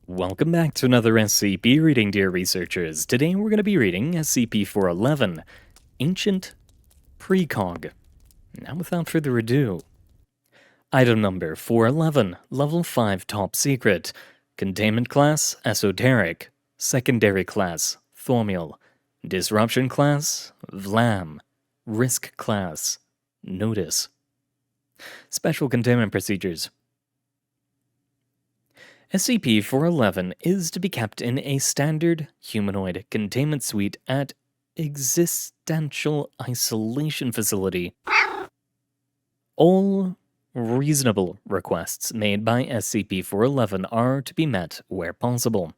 Welcome back to another SCP reading, dear researchers. Today we're going to be reading SCP-411, Ancient Precog. Now without further ado. Item number 411, Level 5 Top Secret. Containment Class, Esoteric. Secondary Class, Thaumiel. Disruption Class, Vlam. Risk Class, Notice. Special Containment Procedures. SCP-411 is to be kept in a standard humanoid containment suite at Existential Isolation Facility. All reasonable requests made by SCP-411 are to be met where possible.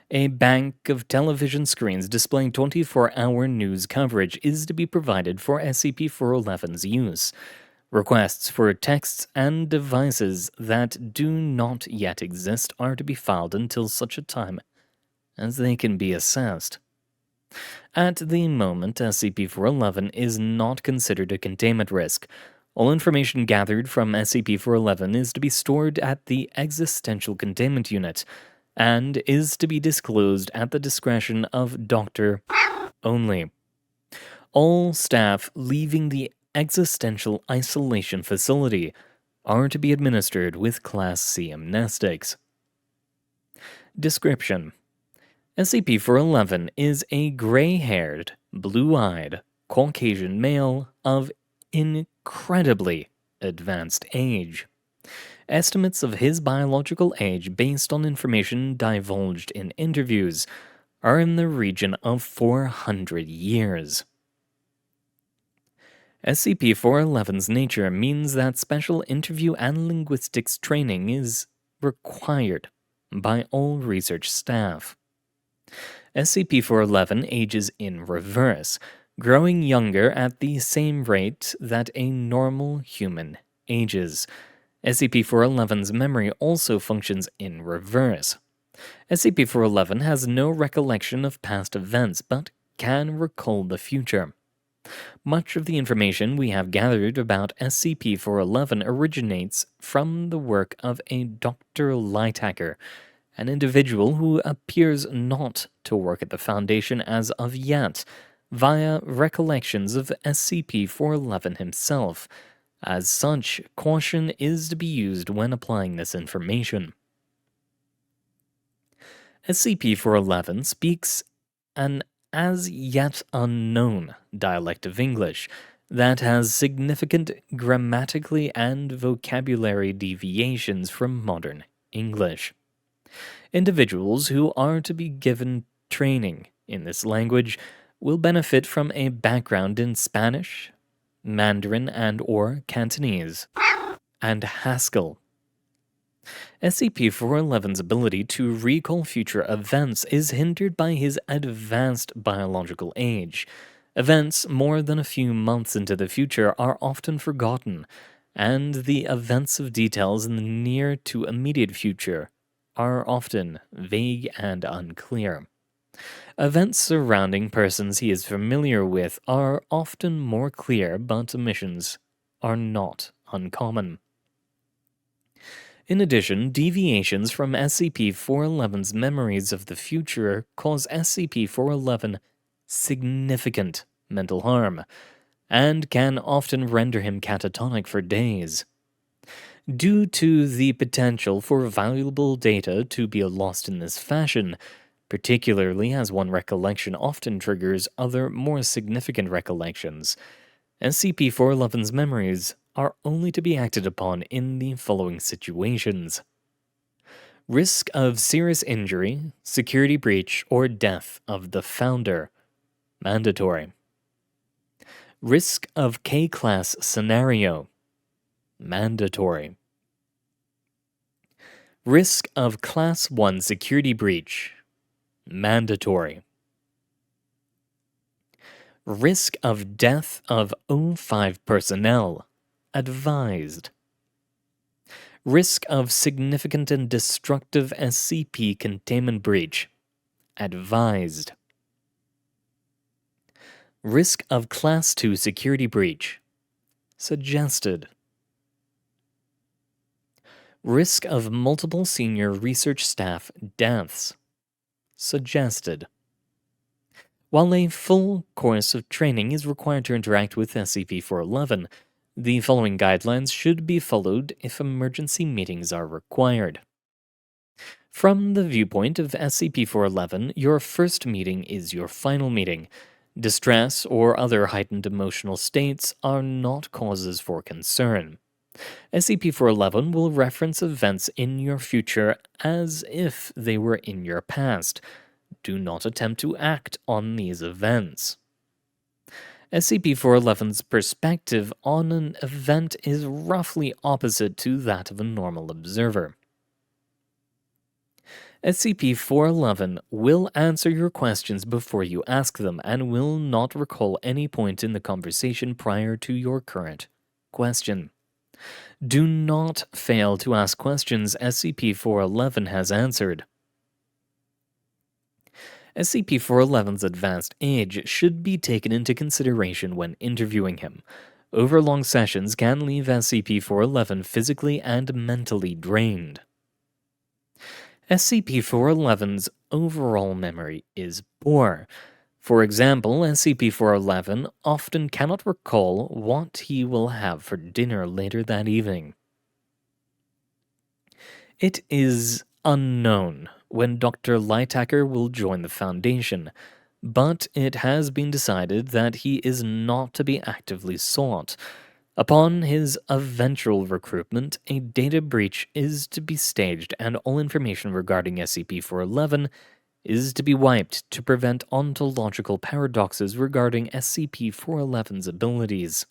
A bank of television screens displaying 24-hour news coverage is to be provided for SCP-411's use. Requests for texts and devices that do not yet exist are to be filed until such a time as they can be assessed. At the moment, SCP-411 is not considered a containment risk. All information gathered from SCP-411 is to be stored at the Existential Containment Unit and is to be disclosed at the discretion of Dr. only. All staff leaving the Existential Isolation Facility are to be administered with Class C amnestics. Description: SCP-411 is a gray-haired, blue-eyed, Caucasian male of incredibly advanced age. Estimates of his biological age based on information divulged in interviews are in the region of 400 years. SCP-411's nature means that special interview and linguistics training is required by all research staff. SCP-411 ages in reverse, growing younger at the same rate that a normal human ages. SCP-411's memory also functions in reverse. SCP-411 has no recollection of past events, but can recall the future. Much of the information we have gathered about SCP-411 originates from the work of a Dr. Lighthacker, an individual who appears not to work at the Foundation as of yet, via recollections of SCP-411 himself. As such, caution is to be used when applying this information. SCP-411 speaks an as yet unknown dialect of English that has significant grammatically and vocabulary deviations from modern English. Individuals who are to be given training in this language will benefit from a background in Spanish, Mandarin and/or Cantonese, and Haskell. SCP-411's ability to recall future events is hindered by his advanced biological age. Events more than a few months into the future are often forgotten, and the events of details in the near to immediate future are often vague and unclear. Events surrounding persons he is familiar with are often more clear, but omissions are not uncommon. In addition, deviations from SCP-411's memories of the future cause SCP-411 significant mental harm, and can often render him catatonic for days. Due to the potential for valuable data to be lost in this fashion, particularly as one recollection often triggers other more significant recollections, SCP-411's memories are only to be acted upon in the following situations: risk of serious injury, security breach, or death of the founder, mandatory. Risk of K-class scenario, mandatory. Risk of Class 1 security breach, mandatory. Risk of death of O5 personnel, advised. Risk of significant and destructive SCP containment breach, advised. Risk of Class 2 security breach, suggested. Risk of multiple senior research staff deaths. Suggested. While a full course of training is required to interact with SCP-411, the following guidelines should be followed if emergency meetings are required. From the viewpoint of SCP-411, your first meeting is your final meeting. Distress or other heightened emotional states are not causes for concern. SCP-411 will reference events in your future as if they were in your past. Do not attempt to act on these events. SCP-411's perspective on an event is roughly opposite to that of a normal observer. SCP-411 will answer your questions before you ask them and will not recall any point in the conversation prior to your current question. Do not fail to ask questions SCP-411 has answered. SCP-411's advanced age should be taken into consideration when interviewing him. Overlong sessions can leave SCP-411 physically and mentally drained. SCP-411's overall memory is poor. For example, SCP-411 often cannot recall what he will have for dinner later that evening. It is unknown when Dr. Lightacker will join the Foundation, but it has been decided that he is not to be actively sought. Upon his eventual recruitment, a data breach is to be staged and all information regarding SCP-411 is to be wiped to prevent ontological paradoxes regarding SCP-411's abilities.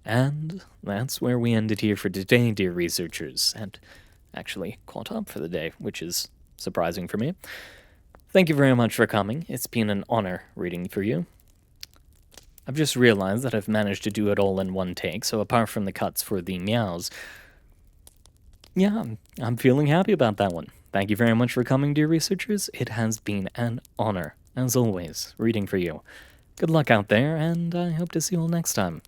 And that's where we ended here for today, dear researchers, and actually caught up for the day, which is surprising for me. Thank you very much for coming. It's been an honor reading for you. I've just realized that I've managed to do it all in one take, so apart from the cuts for the meows, yeah, I'm feeling happy about that one. Thank you very much for coming, dear researchers. It has been an honor, as always, reading for you. Good luck out there, and I hope to see you all next time.